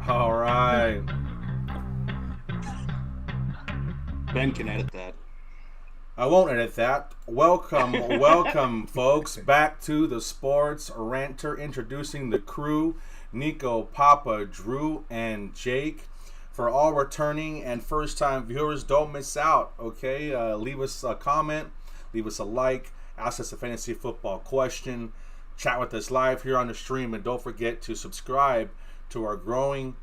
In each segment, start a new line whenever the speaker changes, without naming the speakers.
All right.
Ben can edit that.
I won't edit that. Welcome, folks, back to the Sports Ranter. Introducing the crew, Nico, Papa, Drew, and Jake. For all returning and first-time viewers, don't miss out, okay? Leave us a comment, leave us a like, ask us a fantasy football question, chat with us live here on the stream, and don't forget to subscribe to our growing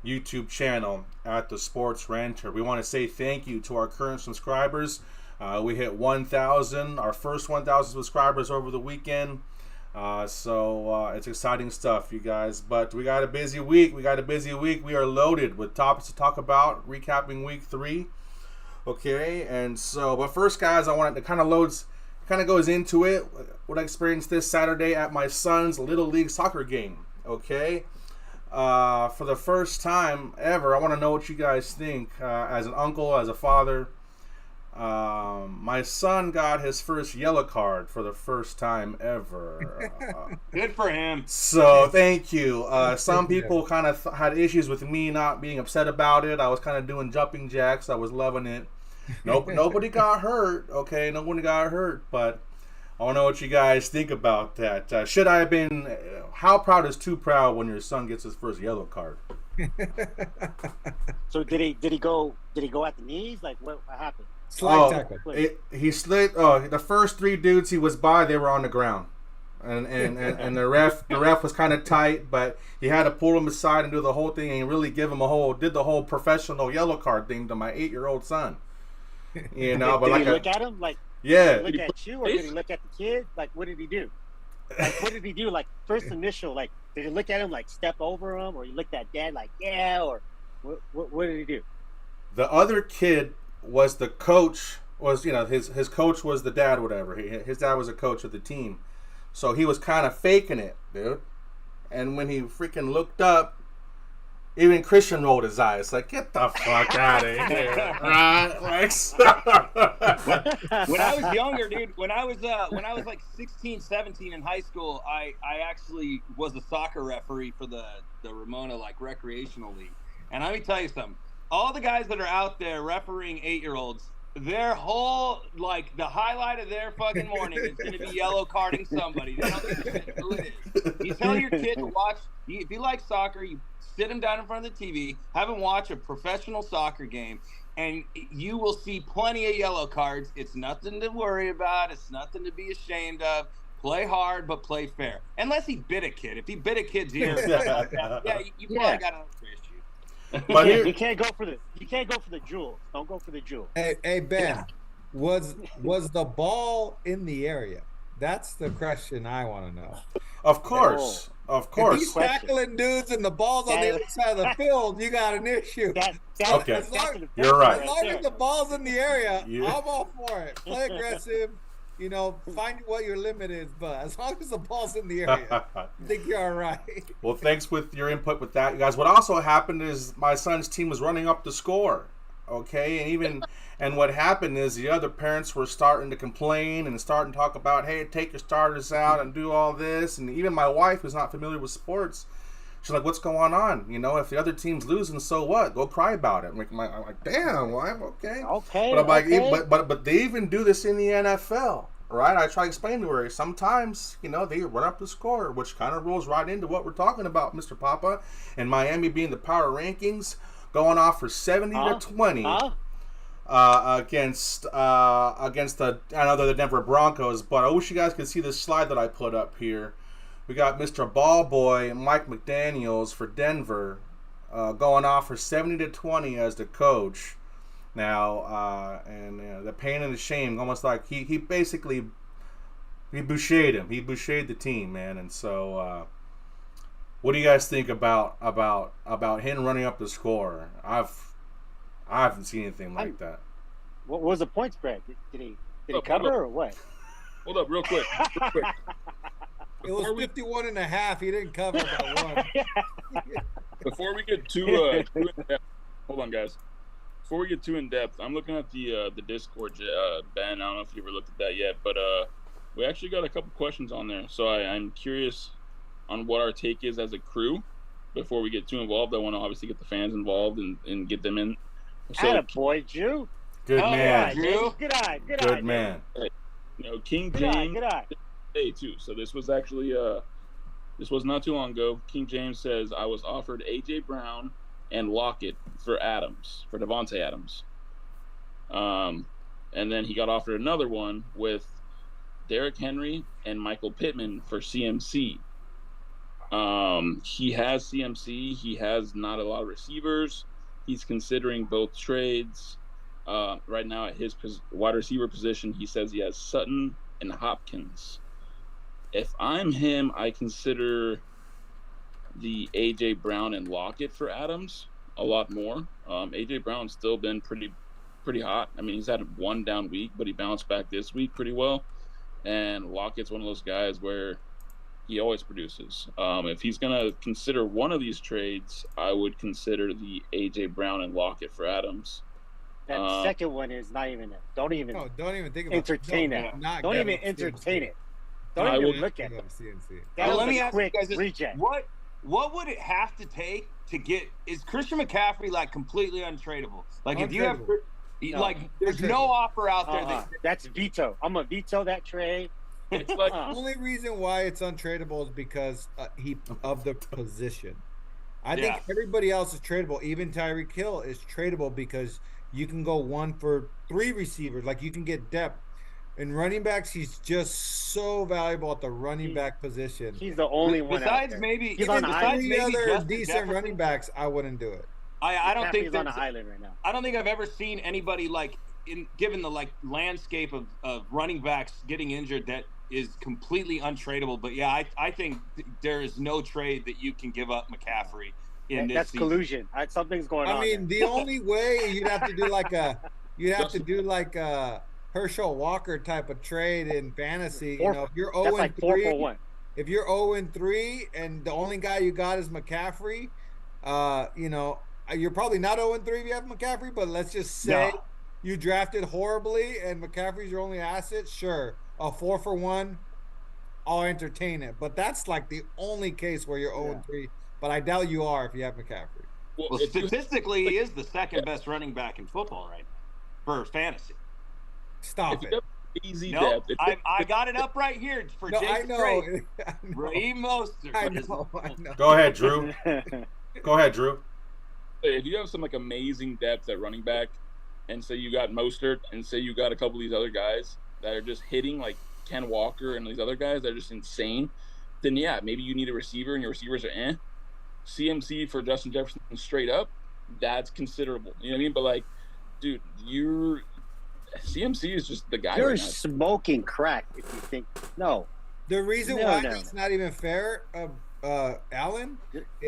YouTube channel at the Sports Ranter. We want to say thank you to our current subscribers. We hit 1,000, our first 1,000 subscribers over the weekend. So it's exciting stuff, you guys. But we got a busy week. We are loaded with topics to talk about, recapping week 3. Okay, and so, but first, guys, I wanted to kind of goes into it. What I experienced this Saturday at my son's Little League soccer game. Okay. For the first time ever, I want to know what you guys think. As an uncle, as a father, my son got his first yellow card for the first time ever.
Good for him.
So thank you. Some people kind of had issues with me not being upset about it. I was kind of doing jumping jacks. I was loving it. Nobody got hurt. Okay, nobody got hurt, but I want to know what you guys think about that. Should I have been? How proud is too proud when your son gets his first yellow card?
So did he go at the knees? Like what happened?
Slide tackle.
He slid. The first 3 dudes he was by, they were on the ground, and the ref was kind of tight, but he had to pull him aside and do the whole thing and really give him did the whole professional yellow card thing to my 8-year-old son. You know, but
did
like
he look at him like?
Yeah.
Did he look at you, or did he look at the kid? Like, what did he do? Like, what did he do? Like, first initial, like, did he look at him, like, step over him, or he looked at dad, like, yeah, or what did he do?
The other kid was the coach. His coach was the dad, whatever. His dad was a coach of the team, so he was kind of faking it, dude. And when he freaking looked up, even Christian rolled his eyes, like, get the fuck out of here, right?
When I was younger, dude, when I was like 16, 17 in high school, I actually was a soccer referee for the Ramona, like, recreational league. And let me tell you something. All the guys that are out there refereeing 8-year-olds, their whole, like, the highlight of their fucking morning is going to be yellow carding somebody. They don't give a shit who it is. You tell your kid to watch, if you like soccer, you sit him down in front of the TV, have him watch a professional soccer game, and you will see plenty of yellow cards. It's nothing to worry about. It's nothing to be ashamed of. Play hard, but play fair. Unless he bit a kid. If he bit a kid's ear, you probably got another issue.
But
you can't go for the jewel. Don't go for the jewel.
Hey Ben, was the ball in the area? That's the question I want to know.
Of course. Of course.
If he's tackling dudes and the ball's on the other side of the field, you got an issue.
Okay. You're right.
As long as the ball's in the area, I'm all for it. Play aggressive. You know, find what your limit is, but as long as the ball's in the area, I think you're all right.
Well, thanks with your input with that, you guys. What also happened is my son's team was running up the score, okay? And what happened is the other parents were starting to complain and starting to talk about, hey, take your starters out and do all this. And even my wife, who's not familiar with sports, she's like, what's going on? You know, if the other team's losing, so what? Go cry about it. I'm like, damn, well, okay.
Okay.
But I'm like, but they even do this in the NFL, right? I try to explain to her. Sometimes, you know, they run up the score, which kind of rolls right into what we're talking about, Mr. Papa. And Miami being the power rankings, going off for 70-20 against the Denver Broncos. But I wish you guys could see the slide that I put up here. We got Mr. Ball Boy, Mike McDaniels for Denver, going off for 70-20 as the coach. Now, the pain and the shame, almost like he basically bouchered him. He bouchered the team, man. And so, what do you guys think about him running up the score? I haven't seen anything like that.
What was the point spread? Did he cover or what?
Hold up, real quick.
It was 51.5. He didn't cover by one.
Before we get too in depth, hold on, guys. Before we get too in depth, I'm looking at the Discord, Ben. I don't know if you ever looked at that yet, but we actually got a couple questions on there. So I'm curious on what our take is as a crew before we get too involved. I want to obviously get the fans involved and get them in. So,
Attaboy, Drew.
Good
Hell
man.
yeah, Drew.
Good eye. Good eye.
Good man.
King
Good eye.
James
Good eye.
Day too. So this was actually this was not too long ago. King James says I was offered AJ Brown and Lockett for Devontae Adams. And then he got offered another one with Derrick Henry and Michael Pittman for CMC. He has CMC. He has not a lot of receivers. He's considering both trades. Right now at his wide receiver position, he says he has Sutton and Hopkins. If I'm him, I consider the AJ Brown and Lockett for Adams a lot more. AJ Brown's still been pretty hot. I mean, he's had one down week, but he bounced back this week pretty well. And Lockett's one of those guys where he always produces. If he's gonna consider one of these trades, I would consider the AJ Brown and Lockett for Adams.
That second one is not even it. Don't even
think about
entertain
it.
it.
Not
Don't
get
even
him
entertain
CMC.
it. Don't even look at
Go
it.
to CMC.
That
Well,
was
let me
a
ask you
quick
guys this:
reject.
what would it have to take to get? Is Christian McCaffrey like completely untradeable? Like if you have,
No.
like, there's no offer out there that
That's veto. I'm gonna veto that trade.
It's like
The only reason why it's untradeable is because of the position. I think everybody else is tradable. Even Tyreek Hill is tradable because you can go 1 for 3 receivers. Like you can get depth. In running backs, he's just so valuable at the running back position.
He's the only one out
besides
there.
maybe
He's on the
besides
island.
Three
maybe
other
Justin
decent
Jefferson,
running backs, I wouldn't do it.
I don't think
he's on
there's
the island right now.
I don't think I've ever seen anybody like given the like landscape of running backs getting injured that is completely untradeable. But yeah, I think there is no trade that you can give up McCaffrey in this
That's
season.
collusion. Something's going on.
I mean,
there.
the only way you'd have to do like a Herschel Walker type of trade in fantasy. If you're 0
that's like 4 for
3,
1.
if you're 0-3 and the only guy you got is McCaffrey, you're probably not 0-3 if you have McCaffrey, but let's just say you drafted horribly and McCaffrey's your only asset. Sure, a 4 for 1, I'll entertain it. But that's like the only case where you're 0-3. But I doubt you are if you have McCaffrey.
Well, statistically, he is the second best running back in football right now for fantasy.
Stop it.
Easy
No,
depth.
I got it up right here for
No, I
Jake's
know.
trade.
I know.
Raheem Mostert.
I know.
Go ahead, Drew. Go ahead, Drew.
If you have some like amazing depth at running back, and say you got Mostert, and say you got a couple of these other guys that are just hitting like Ken Walker and these other guys that are just insane, then yeah, maybe you need a receiver and your receivers are CMC for Justin Jefferson straight up, that's considerable. You know what I mean? But like, dude, CMC is just the guy.
You're
right now.
smoking crack if you think no.
The reason why it's not even fair, Alan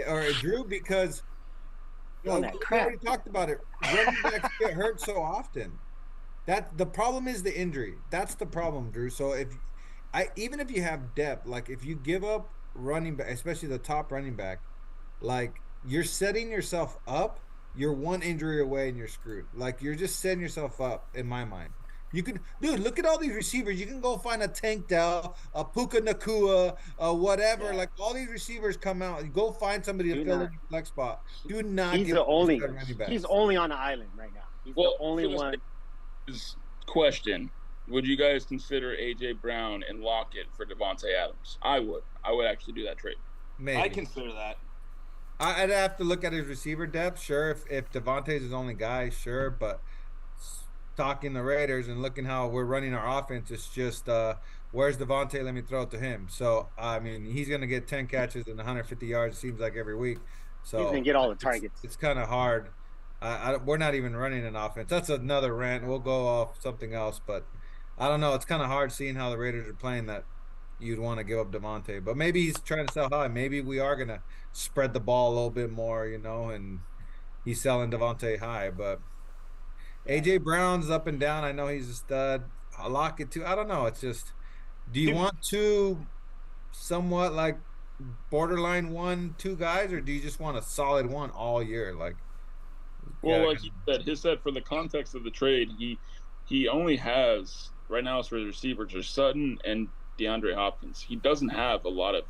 or Drew, because we already talked about it. Running backs get hurt so often. That the problem is the injury. That's the problem, Drew. So even if you have depth, like if you give up running back, especially the top running back, like you're setting yourself up. You're one injury away and you're screwed. Like you're just setting yourself up, in my mind. You can, dude, look at all these receivers. You can go find a Tank Dell, a Puka Nakua, whatever. Yeah. Like all these receivers come out. You go find somebody to fill in your flex spot. Do not.
He's He's only on the island right now. He's the only one.
Question: would you guys consider AJ Brown and Lockett for Devontae Adams? I would. I would actually do that trade.
Maybe.
I consider that.
I'd have to look at his receiver depth. Sure, if Devontae's his only guy, sure. But talking the Raiders and looking how we're running our offense, it's just where's Devontae? Let me throw it to him. So I mean, he's gonna get 10 catches and 150 yards. It seems like every week. So
he's gonna get all the targets.
It's kind of hard. We're not even running an offense. That's another rant. We'll go off something else, but I don't know. It's kind of hard seeing how the Raiders are playing that you'd want to give up Devontae. But maybe he's trying to sell high. Maybe we are gonna spread the ball a little bit more, and he's selling Devontae high. But AJ Brown's up and down. I know he's a stud. I lock it too. I don't know. It's just, do you want two somewhat like borderline 1-2 guys, or do you just want a solid one all year? Like,
well, like he said, for the context of the trade, he only has right now is for the receivers are Sutton and DeAndre Hopkins. He doesn't have a lot of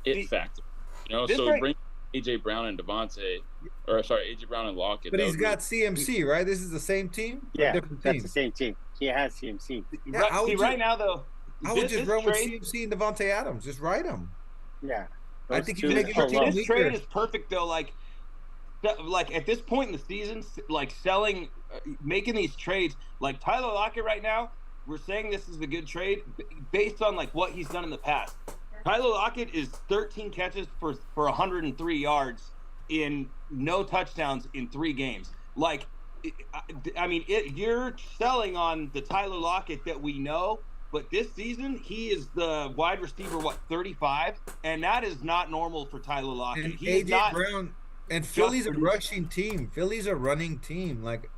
it factor, So bring AJ Brown and AJ Brown and Lockett.
But he's got CMC, right? This is the same team?
Yeah,
different
that's
team?
the same team. He has CMC.
Yeah,
right now, though,
I would just run with CMC and Devontae Adams. Just ride them.
Yeah.
I think he's making your team weaker.
This trade is perfect, though. Like at this point in the season, like making these trades, like Tyler Lockett right now, we're saying this is a good trade based on like what he's done in the past. Tyler Lockett is 13 catches for 103 yards in no touchdowns in 3 games. Like, you're selling on the Tyler Lockett that we know, but this season he is the wide receiver 35, and that is not normal for Tyler Lockett.
And
he
AJ Brown and Philly's a rushing team. Philly's a running team. Like,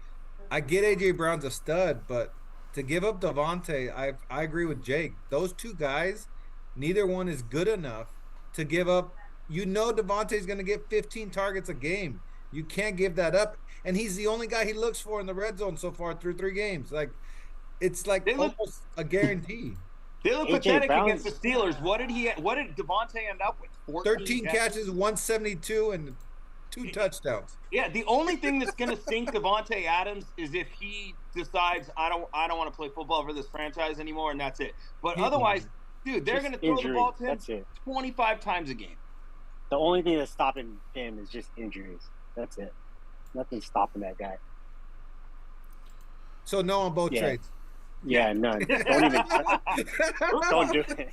I get AJ Brown's a stud, but to give up Devontae, I agree with Jake. Those 2 guys, neither one is good enough to give up. Devontae's going to get 15 targets a game. You can't give that up. And he's the only guy he looks for in the red zone so far through 3 games. Like, it's like almost a guarantee.
They look pathetic against the Steelers. What did Devontae end up with?
13 catches, 172, and 2 touchdowns.
Yeah, the only thing that's going to sink Devontae Adams is if he decides I don't want to play football for this franchise anymore, and that's it. But otherwise, dude, they're going to throw the ball to him 25 times a game.
The only thing that's stopping him is just injuries. That's it. Nothing's stopping that guy.
So no on both trades.
Yeah, none. Don't even. Don't do it.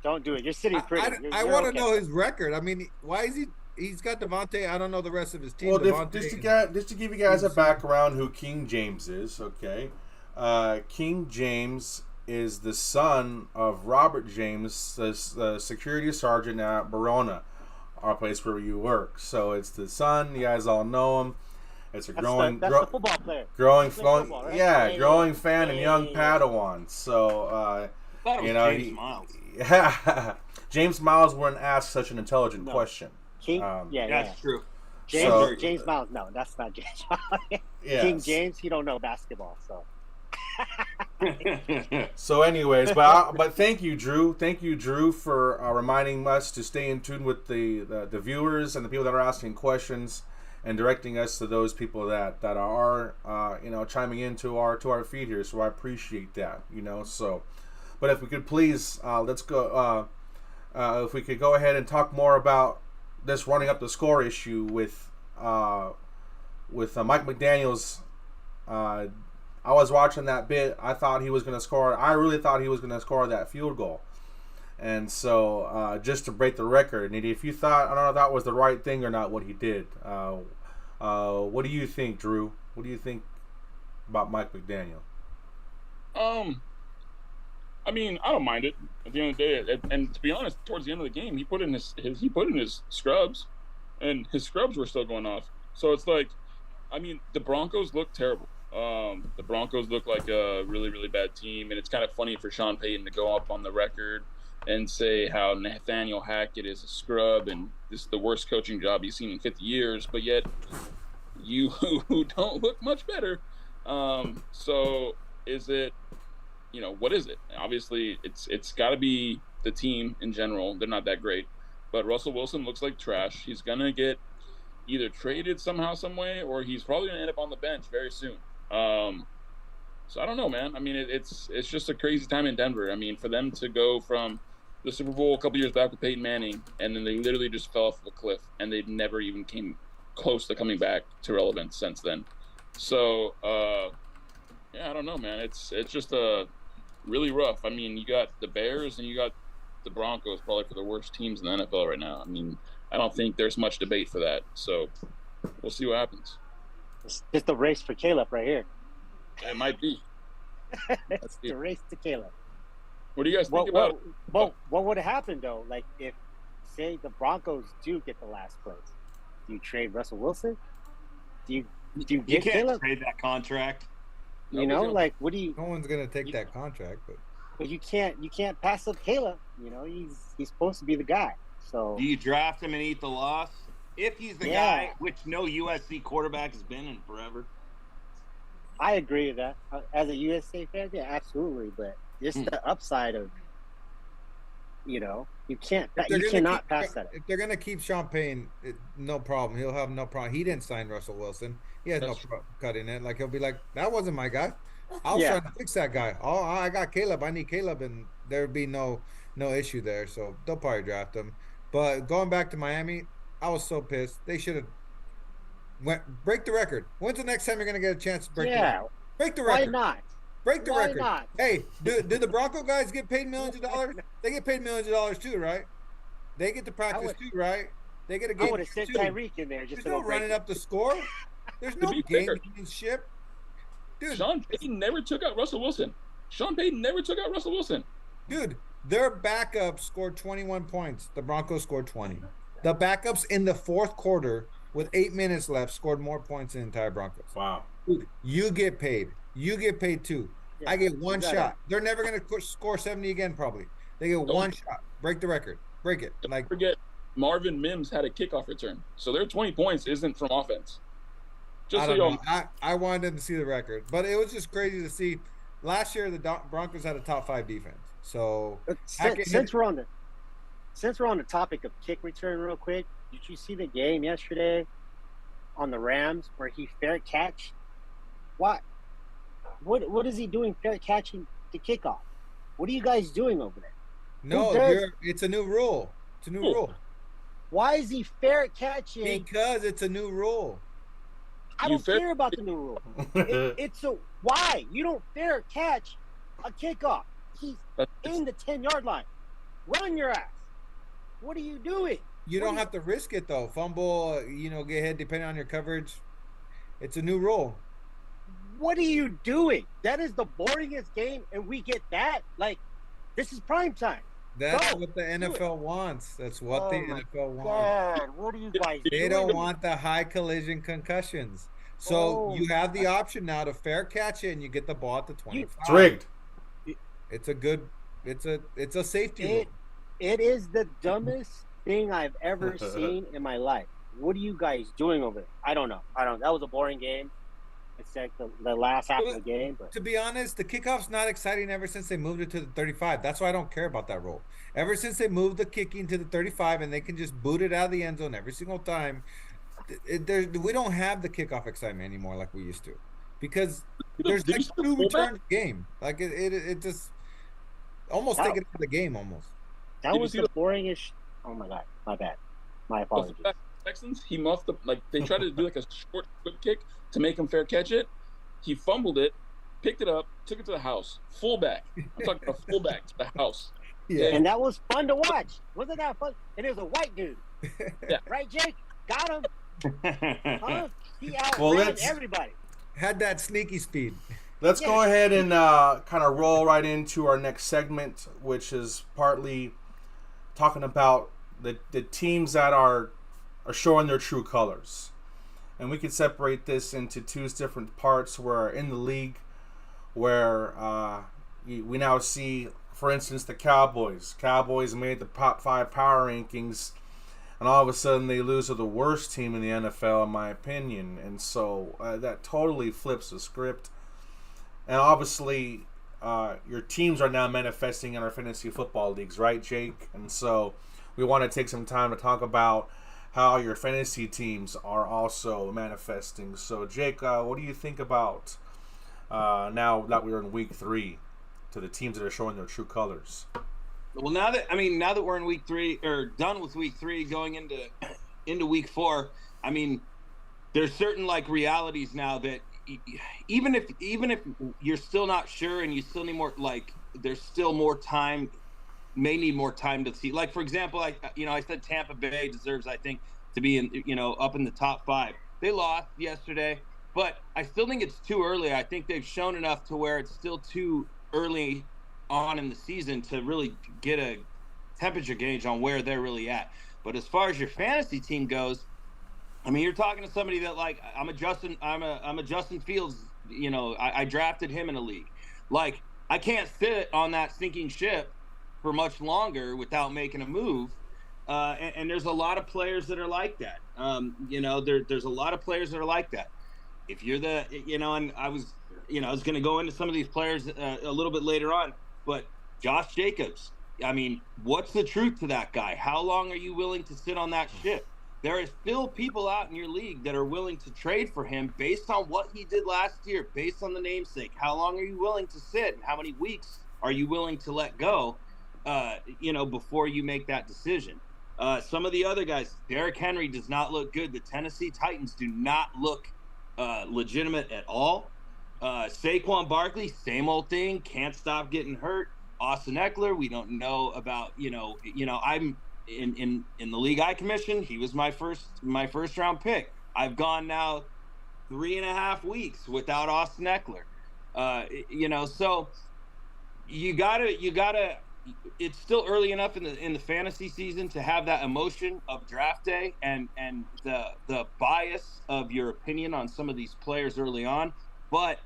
Don't do it. You're sitting pretty.
I want to know his record. I mean, why is he? He's got Devontae. I don't know the rest of his team.
Well, just to give you guys a background, who King James is. Okay, King James is the son of Robert James, the security sergeant at Verona, our place where you work. So it's the son. You guys all know him. It's a growing
football player.
Growing
football, right?
Growing fan and young Padawan. So
James Miles.
Yeah, James Miles wouldn't ask such an intelligent question.
King,
that's true.
James Miles, no, that's not James Miles.
Yes.
King James, he don't know basketball, so.
So, anyways, but thank you, Drew. Thank you, Drew, for reminding us to stay in tune with the viewers and the people that are asking questions and directing us to those people that are chiming into our feed here. So I appreciate that. So, but if we could please let's go. If we could go ahead and talk more about this running up the score issue with Mike McDaniels. I was watching that bit. I thought he was going to score. I really thought he was going to score that field goal. And so, just to break the record, and if you thought, I don't know if that was the right thing or not, what he did. What do you think, Drew? What do you think about Mike McDaniel?
I mean, I don't mind it at the end of the day. And to be honest, towards the end of the game, he put in his scrubs, and his scrubs were still going off. So it's like, I mean, the Broncos look terrible. The Broncos look like a really, really bad team, and it's kind of funny for Sean Payton to go up on the record and say how Nathaniel Hackett is a scrub and this is the worst coaching job he's seen in 50 years, but yet you don't look much better. So is it, what is it? Obviously, it's got to be the team in general. They're not that great. But Russell Wilson looks like trash. He's going to get either traded somehow, some way, or he's probably going to end up on the bench very soon. So I don't know, man. I mean, it's just a crazy time in Denver. I mean, for them to go from the Super Bowl a couple years back with Peyton Manning, and then they literally just fell off a cliff, and they never even came close to coming back to relevance since then. So, yeah, I don't know, man. It's just really rough. I mean, you got the Bears and you got the Broncos, probably for the worst teams in the NFL right now. I mean, I don't think there's much debate for that. So we'll see what happens.
It's just a race for Caleb right here.
It might be.
It's the race to Caleb.
What do you guys think about it?
What would happen, though? Like, if, say, the Broncos do get the last place, do you trade Russell Wilson? Do you get
you can't
Caleb?
trade that contract.
Like, what do you?
No one's gonna take that contract,
but you can't pass up Caleb. He's supposed to be the guy. So
do you draft him and eat the loss? If he's the guy, which no USC quarterback has been in forever.
I agree with that. As a USA fan, yeah, absolutely. But just the upside of, you cannot pass that up.
If they're gonna keep Sean Payne, no problem. He'll have no problem. He didn't sign Russell Wilson. He has no problem cutting it. Like he'll be like, that wasn't my guy. I was trying to fix that guy. Oh, I got Caleb. I need Caleb, and there'd be no issue there. So they'll probably draft him. But going back to Miami, I was so pissed. They should have break the record. When's the next time you're gonna get a chance to break the record? Break the record.
Why not?
Break the record.
Not?
Hey, did the Bronco guys get paid millions of dollars? They get paid millions of dollars too, right? They get to practice too, right? They get a game.
I would have sent Tyreek in there just
There's no running up the score. There's no gamesmanship. Dude,
Sean Payton never took out Russell Wilson.
Dude, their backup scored 21 points. The Broncos scored 20. The backups in the fourth quarter with 8 minutes left scored more points than the entire Broncos.
Wow.
Dude, you get paid. You get paid too. Yeah, I get one shot. They're never going to score 70 again, probably. They get one shot. Break the record. Break it.
Don't forget, Marvin Mims had a kickoff return. So their 20 points isn't from offense.
I wanted to see the record. But it was just crazy to see. Last year, the Broncos had a top 5 defense. So
since we're on the topic of kick return real quick, did you see the game yesterday on the Rams where he fair catch? What is he doing fair catching the kickoff? What are you guys doing over there?
No, it's a new rule. It's a new rule.
Why is he fair catching?
Because it's a new rule.
I don't care about the new rule. Why? You don't fair catch a kickoff. He's in the 10-yard line. Run your ass. What are you doing?
You don't have to risk it though. Fumble, get hit depending on your coverage. It's a new rule.
What are you doing? That is the boringest game, and we get that. Like, this is prime time.
That's what the NFL wants. That's what the NFL wants.
God, what are you guys doing?
They don't want the high collision concussions. So you have the option now to fair catch it, and you get the ball at the 25.
It's rigged.
It's a safety rule.
It is the dumbest thing I've ever seen in my life. What are you guys doing over there? I don't know. That was a boring game. Except the last half of the game. But.
To be honest, the kickoff's not exciting ever since they moved it to the 35. That's why I don't care about that rule. Ever since they moved the kicking to the 35 and they can just boot it out of the end zone every single time, we don't have the kickoff excitement anymore like we used to. Because there's like 2 returns a game. Like it just almost take it out of the game almost.
That was the boringish. Oh my God, my bad. My apologies.
Texans, he muffed they tried to do like a short quick kick to make him fair catch it. He fumbled it, picked it up, took it to the house. Fullback. I'm talking about fullback to the house.
Yeah. And that was fun to watch. Wasn't that fun? And it was a white dude.
Yeah.
Right, Jake? Got him. Huh? He outran everybody.
Had that sneaky speed.
Let's go ahead and kind of roll right into our next segment, which is partly talking about the teams that are showing their true colors. And we could separate this into 2 different parts where in the league where we now see, for instance, the Cowboys. Cowboys made the top 5 power rankings, and all of a sudden they lose to the worst team in the NFL, in my opinion. And so that totally flips the script. And obviously, your teams are now manifesting in our fantasy football leagues, right, Jake? And so we want to take some time to talk about how your fantasy teams are also manifesting. So, Jake, what do you think about now that we're in week 3 to the teams that are showing their true colors?
Well, now that we're in week 3 or done with week 3, going into week 4, I mean, there's certain realities now that even if you're still not sure and you still need more, there's still more time. May need more time to see. Like, for example, I said Tampa Bay deserves, I think, to be in, up in the top 5. They lost yesterday, but I still think it's too early. I think they've shown enough to where it's still too early on in the season to really get a temperature gauge on where they're really at. But as far as your fantasy team goes, I mean, you're talking to somebody that I'm a Justin Fields. I drafted him in a league. I can't sit on that sinking ship for much longer without making a move. And there's a lot of players that are like that. There's a lot of players that are like that. if you're the, and I was going to go into some of these players a little bit later on, but Josh Jacobs, I mean, what's the truth to that guy? How long are you willing to sit on that ship? There is still people out in your league that are willing to trade for him based on what he did last year, based on the namesake. How long are you willing to sit, and how many weeks are you willing to let go, before you make that decision? Some of the other guys, Derrick Henry does not look good. The Tennessee Titans do not look legitimate at all. Saquon Barkley, same old thing, can't stop getting hurt. Austin Eckler, we don't know about, I'm in the league I commissioned, he was my first round pick. I've gone now 3.5 weeks without Austin Eckler. So you gotta it's still early enough in the fantasy season to have that emotion of draft day and the bias of your opinion on some of these players early on. But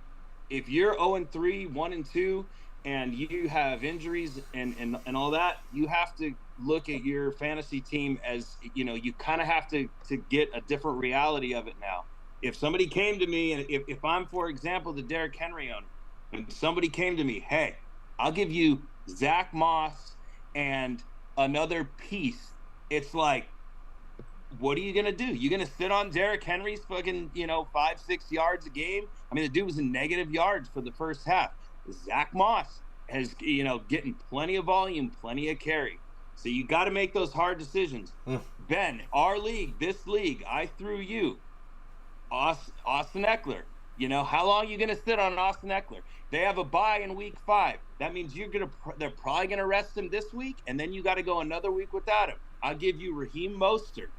if you're 0-3, 1-2, and you have injuries and all that, you have to look at your fantasy team as, you kind of have to get a different reality of it now. If somebody came to me, and if I'm, for example, the Derrick Henry owner, and somebody came to me, hey, I'll give you Zach Moss and another piece, it's like, what are you going to do? You're going to sit on Derrick Henry's fucking, 5-6 yards a game? I mean, the dude was in negative yards for the first half. Zach Moss has, getting plenty of volume, plenty of carry. So you got to make those hard decisions. Ben, our league, this league, I threw you Austin Eckler. How long are you going to sit on Austin Eckler? They have a bye in week 5. That means they're probably going to rest him this week, and then you got to go another week without him. I'll give you Raheem Mostert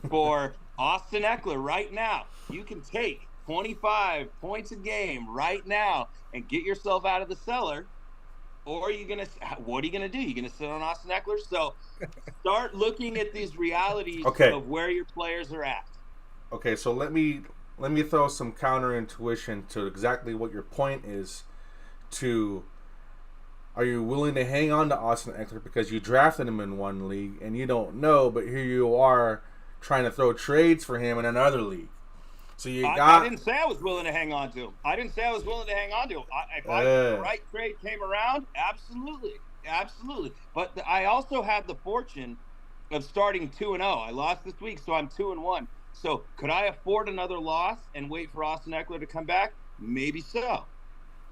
for Austin Eckler right now. You can take 25 points a game right now and get yourself out of the cellar. Or what are you going to do? You're going to sit on Austin Eckler? So start looking at these realities of where your players are at.
Okay, so let me throw some counter intuition to exactly what your point is. Are you willing to hang on to Austin Eckler because you drafted him in one league and you don't know, but here you are trying to throw trades for him in another league? So I
didn't say I was willing to hang on to him. If the right trade came around, absolutely. But I also had the fortune of starting 2-0. I lost this week, so I'm 2-1. So could I afford another loss and wait for Austin Eckler to come back? Maybe so.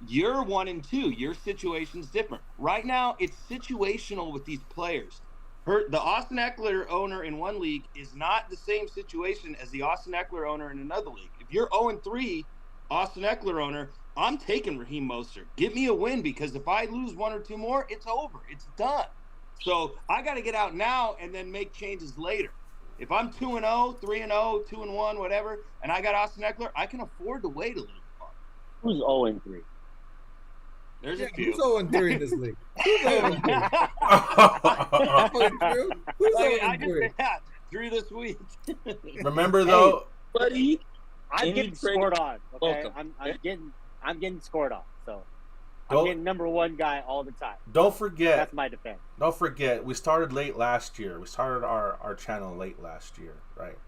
You're 1-2. Your situation's different. Right now, it's situational with these players. The Austin Eckler owner in one league is not the same situation as the Austin Eckler owner in another league. If you're 0-3, Austin Eckler owner, I'm taking Raheem Mostert. Give me a win, because if I lose 1 or 2 more, it's over. It's done. So I got to get out now and then make changes later. If I'm 2-0, 3-0, 2-1, whatever, and I got Austin Eckler, I can afford to wait a little while.
Who's 0-3?
There's a few.
Who's 0-3 in this league? Who's 0-3? Who's 0-3?
Drew this week.
Remember though,
buddy,
I'm getting scored on. Okay, I'm getting scored on. So I'm getting number one guy all the time.
Don't forget.
That's my defense.
Don't forget, we started late last year. We started our channel late last year, right?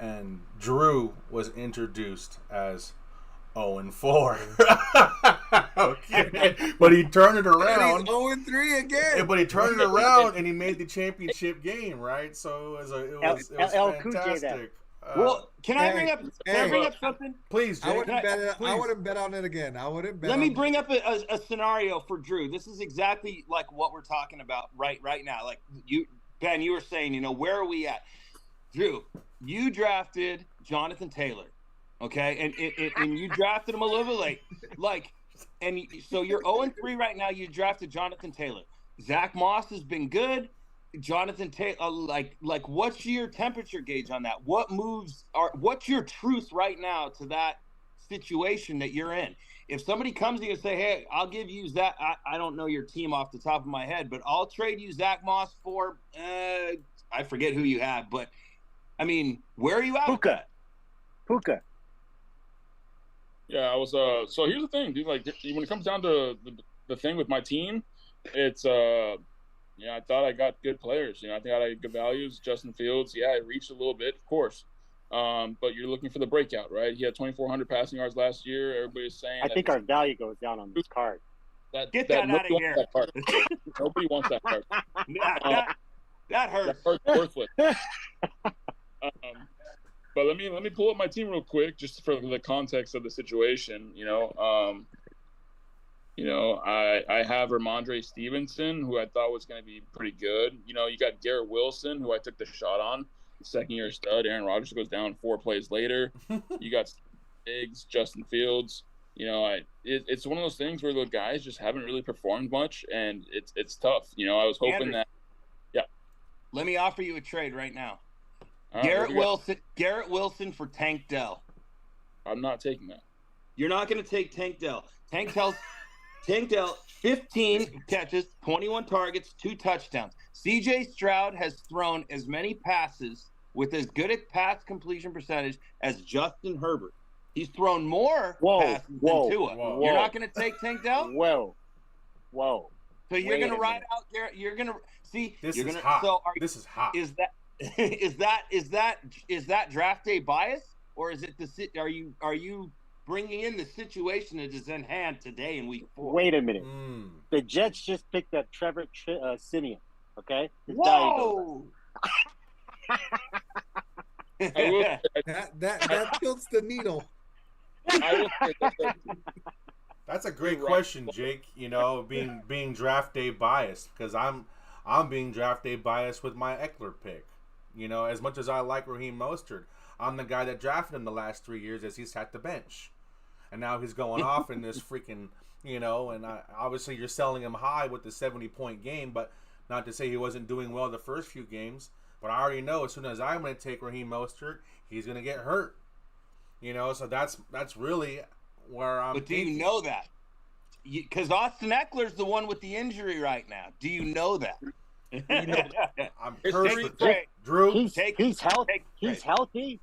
And Drew was introduced as 0-4. Okay. But he turned it around.
And he's 0-3 again.
But he turned it around and he made the championship game, right? So it was fantastic.
Well, can I bring up something?
Please, Jake.
I wouldn't bet on it again.
Let me bring up a scenario for Drew. This is exactly like what we're talking about right now. Like Ben, you were saying, where are we at? Drew, you drafted Jonathan Taylor, okay? And you drafted him a little bit late. So you're 0-3 right now. You drafted Jonathan Taylor. Zach Moss has been good. Jonathan Taylor, what's your temperature gauge on that? What's your truth right now to that situation that you're in? If somebody comes to you and say, hey, I'll give you Zach, I don't know your team off the top of my head, but I'll trade you Zach Moss for, I forget who you have, but I mean, where are you at?
Puka.
Yeah, I was. So here's the thing, dude. Like, when it comes down to the thing with my team, it's I thought I got good players. I think I had good values. Justin Fields, I reached a little bit, of course. But you're looking for the breakout, right? He had 2,400 passing yards last year. Everybody's saying
I think our value goes down on this card.
Get that out of here.
That card. Nobody wants that card.
That hurts.
That card's worthless. But let me pull up my team real quick, just for the context of the situation. I have Ramondre Stevenson, who I thought was going to be pretty good. You got Garrett Wilson, who I took the shot on, second-year stud. Aaron Rodgers goes down 4 plays later. You got Diggs, Justin Fields. It's one of those things where the guys just haven't really performed much, and it's tough. I was hoping
Andrew,
that. Yeah.
Let me offer you a trade right now. Garrett Wilson for Tank Dell.
I'm not taking that.
You're not going to take Tank Dell. Tank Dell, 15 catches, 21 targets, 2 touchdowns. CJ Stroud has thrown as many passes with as good a pass completion percentage as Justin Herbert. He's thrown more passes than Tua. You're not going to take Tank Dell?
Whoa.
So you're going to ride out Garrett. You're going to see.
This
you're
is
gonna,
hot.
So
this is hot.
Is that draft day bias, or is it are you bringing in the situation that is in hand today in week 4?
Wait a minute. The Jets just picked up Trevor Siemian. Okay.
Whoa.
that tilts the needle.
That's a great question, Jake. Being draft day biased, because I'm being draft day biased with my Eckler pick. As much as I like Raheem Mostert, I'm the guy that drafted him the last 3 years as he sat the bench, and now he's going off in this freaking, and obviously you're selling him high with the 70-point game, but not to say he wasn't doing well the first few games. But I already know as soon as I'm going to take Raheem Mostert, he's going to get hurt. So that's really where I'm.
But do you know that? Because Austin Eckler's the one with the injury right now. Do you know that?
I'm cursed with Drew.
He's healthy. He's healthy.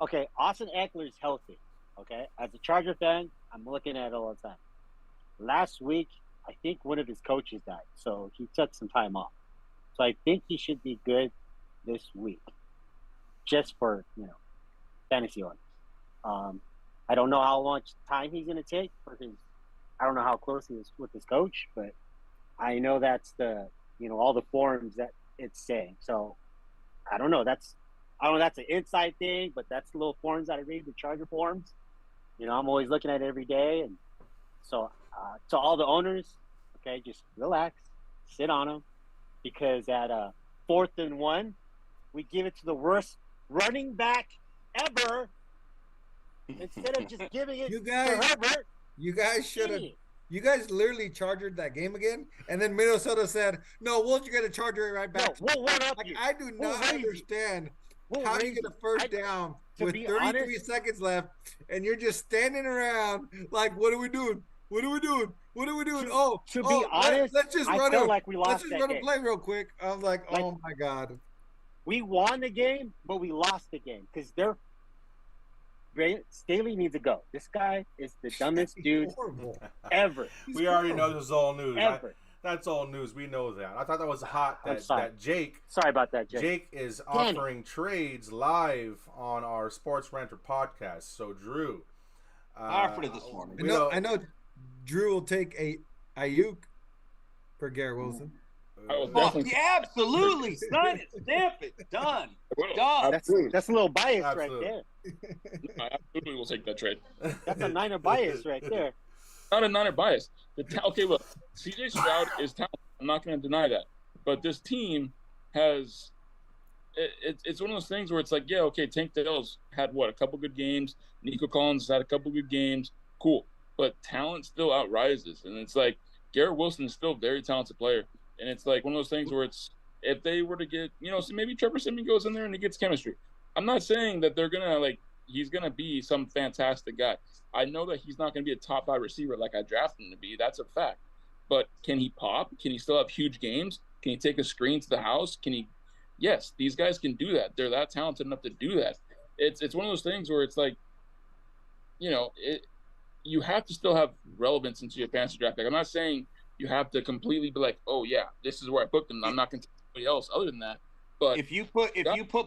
Okay, Austin Eckler's healthy. Okay, as a Charger fan, I'm looking at it all the time. Last week, I think one of his coaches died, so he took some time off. So I think he should be good this week, just for fantasy owners. I don't know how much time he's going to take for his. I don't know how close he is with his coach, but I know that's the all the forums that it's saying. So I don't know. That's an inside thing, but that's the little forums that I read, the Charger forums. I'm always looking at it every day, and so to all the owners, okay, just relax, sit on them, because at 4th and 1, we give it to the worst running back ever instead of just giving it to Herbert.
You guys should have. You guys literally chargered that game again, and then Minnesota said, "No, we'll get a charger it right back."
No, we'll one up you.
I do not understand how you get a first down with 33 seconds left, and you're just standing around like, "What are we doing? What are we doing? What are we doing?"
To be honest,
let's just run
felt like we lost
let's just
that
run
game.
a play real quick. I'm like, oh my god,
we won the game, but we lost the game because Staley needs to go. This guy is the dumbest dude ever.
We already know this is all news.
Ever.
That's all news. We know that. I thought that was hot that Jake.
Sorry about that, Jake.
Jake is offering trades live on our SportsRanter podcast. So, Drew.
I offered it this morning.
I know Drew will take a Ayuk for Garrett Wilson.
Absolutely. Sign it. Stamp it. Done.
That's a little bias right there.
I absolutely will take that trade.
That's a Niner bias right there.
Not a Niner bias. Okay, look, CJ Stroud is talented. I'm not going to deny that. But this team has it's one of those things where it's like, yeah, okay, Tank Dell's had a couple good games. Nico Collins has had a couple good games. Cool. But talent still outrises. And it's like Garrett Wilson is still a very talented player. And it's like one of those things where it's if they were to get, so maybe Trevor Siemian goes in there and he gets chemistry. I'm not saying that they're going to he's going to be some fantastic guy. I know that he's not going to be a top 5 receiver like I drafted him to be. That's a fact. But can he pop? Can he still have huge games? Can he take a screen to the house? Yes, these guys can do that. They're that talented enough to do that. It's one of those things where it's like, you have to still have relevance into your fantasy draft. I'm not saying you have to completely be like, oh yeah, this is where I put them. I'm not going to take anybody else other than that. But
if you put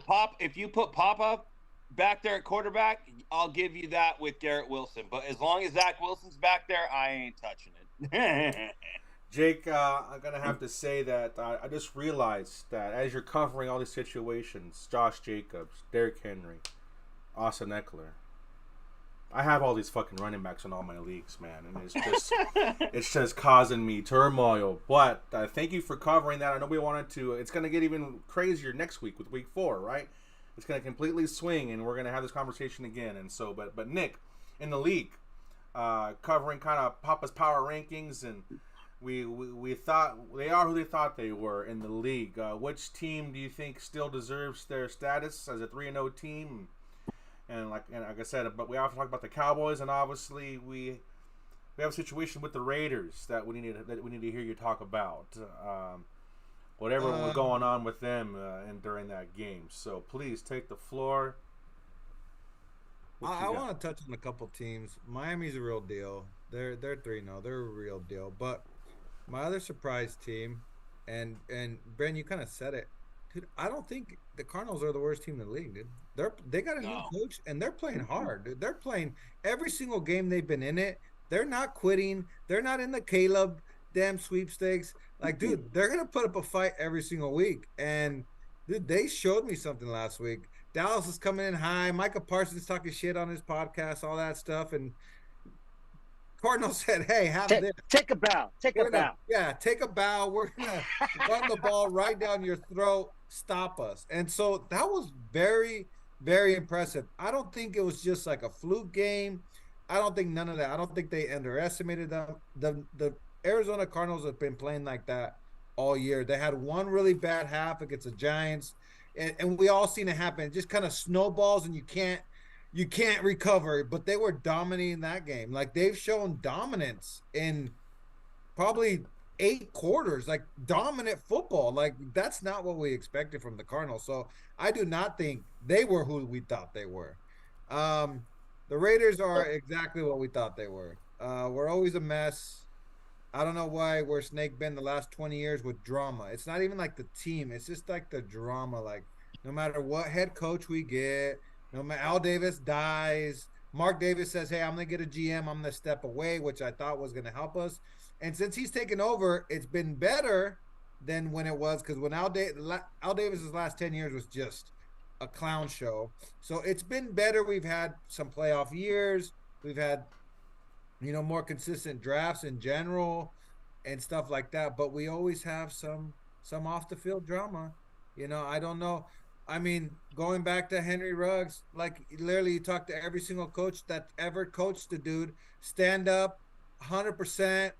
Pop up back there at quarterback, I'll give you that with Garrett Wilson. But as long as Zach Wilson's back there, I ain't touching it.
Jake, I'm gonna have to say that I just realized that as you're covering all these situations, Josh Jacobs, Derrick Henry, Austin Eckler, I have all these fucking running backs in all my leagues, man, and it's just causing me turmoil. But thank you for covering that. I know we wanted to. It's gonna get even crazier next week with Week 4, right? It's gonna completely swing, and we're gonna have this conversation again. And so, but Nick, in the league, covering kind of Papa's power rankings, and we thought they are who they thought they were in the league. Which team do you think still deserves their status as a 3-0 team? And like I said, but we often talk about the Cowboys, and obviously we have a situation with the Raiders that we need to hear you talk about. Whatever was going on with them and during that game. So please take the floor.
I want to touch on a couple teams. Miami's a real deal. They're 3-0. They're a real deal. But my other surprise team, and Bren, you kind of said it. Dude, I don't think the Cardinals are the worst team in the league, dude. They got a new coach, and they're playing hard, dude. They're playing every single game they've been in it. They're not quitting. They're not in the Caleb damn sweepstakes. Like, dude, they're gonna put up a fight every single week. And dude, they showed me something last week. Dallas is coming in high. Micah Parsons talking shit on his podcast, all that stuff, and Cardinals said, "Hey, have this.
Take a bow. Take a bow.
Yeah, take a bow. We're gonna run the ball right down your throat. Stop us." And so that was very, very impressive. I don't think it was just like a fluke game. I don't think none of that. I don't think they underestimated them. The Arizona Cardinals have been playing like that all year. They had one really bad half against the Giants, and we all seen it happen. It just kind of snowballs, and you can't recover. But they were dominating that game. Like, they've shown dominance in probably 8 quarters, like dominant football. Like, that's not what we expected from the Cardinals. So I do not think they were who we thought they were. The Raiders are exactly what we thought they were. We're always a mess. I don't know why we're snake been the last 20 years with drama. It's not even like the team. It's just like the drama. Like, no matter what head coach we get, no matter Al Davis dies, Mark Davis says, "Hey, I'm going to get a GM. I'm going to step away," which I thought was going to help us. And since he's taken over, it's been better than when it was, because when Al Davis's last 10 years was just a clown show. So it's been better. We've had some playoff years. We've had, more consistent drafts in general and stuff like that. But we always have some off the field drama. I don't know. I mean, going back to Henry Ruggs, like, literally you talk to every single coach that ever coached the dude, stand up, 100%,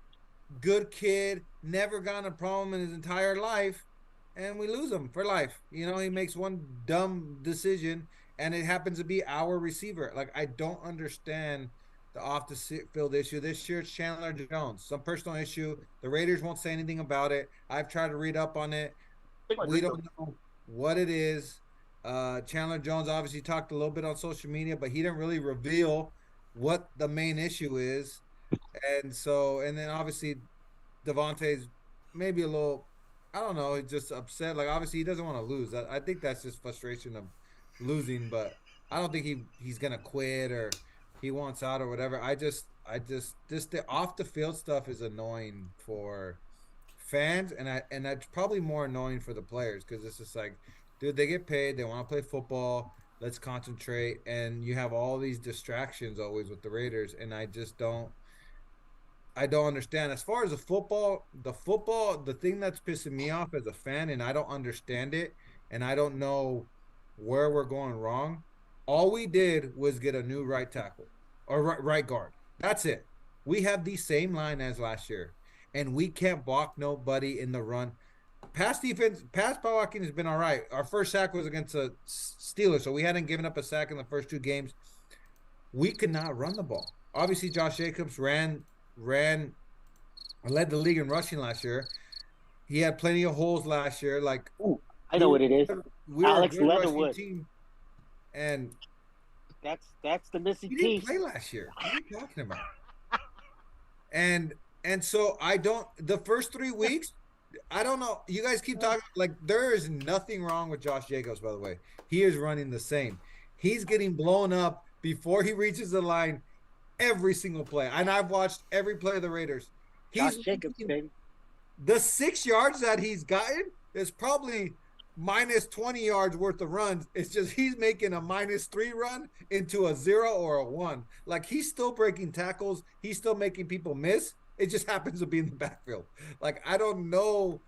good kid, never gotten a problem in his entire life, and we lose him for life. He makes one dumb decision, and it happens to be our receiver. Like, I don't understand the off the field issue. This year it's Chandler Jones, some personal issue. The Raiders won't say anything about it. I've tried to read up on it. We don't know what it is. Chandler Jones obviously talked a little bit on social media, but he didn't really reveal what the main issue is. And then obviously Devontae's maybe a little, I don't know, he's just upset. Like, obviously he doesn't want to lose. I think that's just frustration of losing, but I don't think he's gonna quit or he wants out or whatever. I just the off the field stuff is annoying for fans, and that's probably more annoying for the players, because it's just like, dude, they get paid, they want to play football, let's concentrate. And you have all these distractions always with the Raiders, and I don't understand. As far as the football, the thing that's pissing me off as a fan, and I don't understand it, and I don't know where we're going wrong. All we did was get a new right tackle or right guard. That's it. We have the same line as last year, and we can't block nobody in the run. Pass blocking has been all right. Our first sack was against the Steelers, so we hadn't given up a sack in the first 2 games. We could not run the ball. Obviously, Josh Jacobs led the league in rushing last year. He had plenty of holes last year. Like,
I know what it is.
We
Alex
were a good
Leatherwood.
rushing team, and
that's the missing
he
piece.
didn't play last year. What are you talking about? And so I don't. The first 3 weeks, I don't know. You guys keep talking like there is nothing wrong with Josh Jacobs. By the way, he is running the same. He's getting blown up before he reaches the line every single play. And I've watched every play of the Raiders.
Josh Jacobs, baby.
The 6 yards that he's gotten is probably minus 20 yards worth of runs. It's just he's making a -3 run into a 0 or a 1. Like, he's still breaking tackles. He's still making people miss. It just happens to be in the backfield. Like, I don't know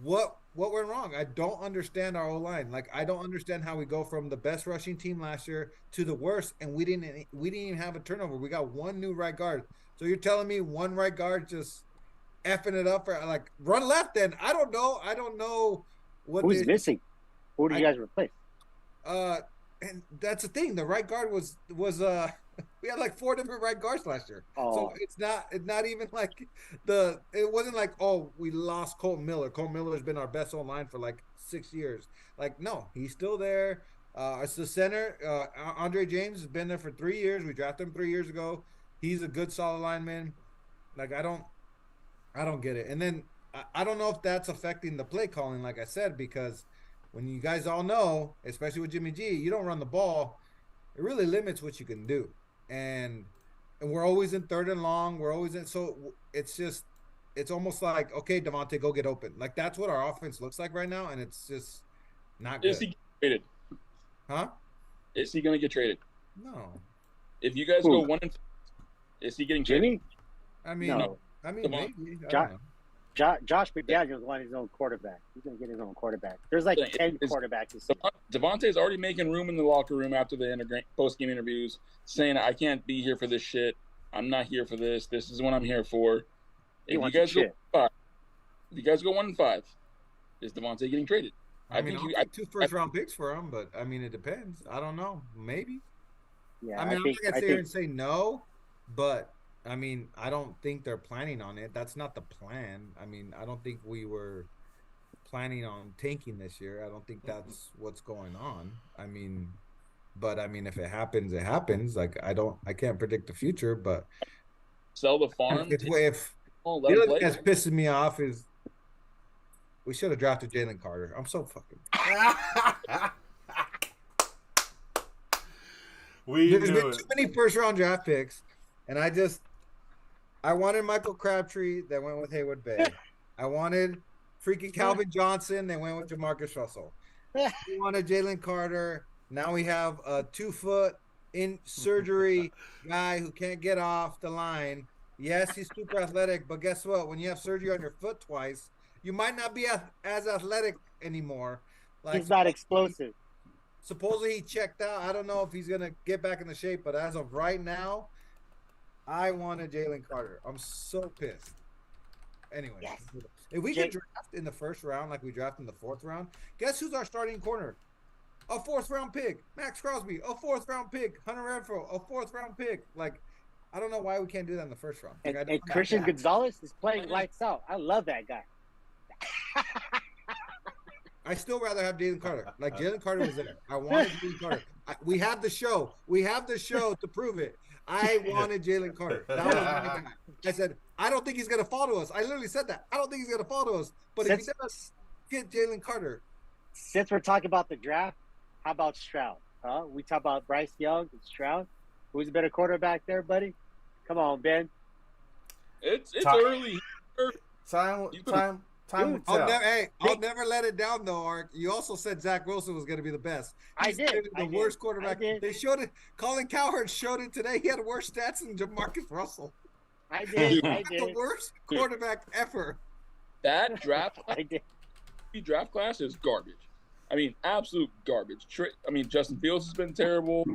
what went wrong. I don't understand our O-line. Like, I don't understand how we go from the best rushing team last year to the worst, and we didn't even have a turnover. We got one new right guard. So you're telling me one right guard just effing it up for, like, run left? Then I don't know what
who's missing. Who do you guys replace?
And that's the thing. The right guard was we had like 4 different right guards last year.
Oh.
So it's not even like it wasn't like, oh, we lost Colton Miller. Colton Miller has been our best online for like 6 years. Like, no, he's still there. It's the center. Andre James has been there for 3 years. We drafted him 3 years ago. He's a good solid lineman. Like, I don't get it. And then I don't know if that's affecting the play calling, like I said, because when you guys all know, especially with Jimmy G, you don't run the ball, it really limits what you can do. And we're always in 3rd and long. We're always in. So it's almost like, okay, Devontae, go get open. Like, that's what our offense looks like right now, and it's just not good.
Is he traded?
Huh?
Is he going to get traded?
No.
If you guys go 1-5, is he getting traded?
I mean,
No.
maybe. I don't know.
Josh McDaniels wanted his own quarterback. He's going to get his own quarterback. There's like 10 quarterbacks.
Devontae's already making room in the locker room after the post-game interviews, saying, I can't be here for this shit. I'm not here for this. This is what I'm here for. If you guys go 1-5, is Devontae getting traded?
I mean, I'll take 2 first-round picks for him, but, I mean, it depends. I don't know. Maybe.
Yeah,
I mean, I'm not going to sit here and say no, but – I mean, I don't think they're planning on it. That's not the plan. I mean, I don't think we were planning on tanking this year. I don't think that's what's going on. I mean, if it happens, it happens. Like, I can't predict the future, but
sell the farm.
If the other thing that's pissing me off is we should have drafted Jalen Carter. I'm so fucking. There's been too many first-round draft picks, and I wanted Michael Crabtree. They went with Haywood Bay. I wanted freaking Calvin Johnson. They went with Jamarcus Russell. We wanted Jalen Carter. Now we have a 2-foot in surgery guy who can't get off the line. Yes, he's super athletic, but guess what? When you have surgery on your foot twice, you might not be as athletic anymore. Like,
he's not explosive.
Supposedly he checked out. I don't know if he's going to get back into shape, but as of right now, I wanted Jalen Carter. I'm so pissed. Anyway, yes. If we could draft in the 1st round like we drafted in the 4th round, guess who's our starting corner? A 4th-round pick. Max Crosby, a 4th-round pick. Hunter Renfrow, a 4th-round pick. Like, I don't know why we can't do that in the 1st round. Like,
and Christian Gonzalez is playing lights out. I love that guy.
I still rather have Jalen Carter. Like, Jalen Carter was there. I wanted Jalen Carter. We have the show. We have the show to prove it. I wanted Jalen Carter. That was my guy. I said, I don't think he's going to fall to us. I literally said that. I don't think he's going to fall to us. But if he does, get Jalen Carter.
Since we're talking about the draft, how about Stroud? Huh? We talk about Bryce Young and Stroud. Who's a better quarterback there, buddy? Come on, Ben.
It's early.
Time.
I'll never let it down, though, Ark. You also said Zach Wilson was going to be the best.
I did.
The worst quarterback. They showed it. Colin Cowherd showed it today. He had worse stats than Jamarcus Russell.
I did.
The worst quarterback ever.
That draft class is garbage. I mean, absolute garbage. Justin Fields has been terrible.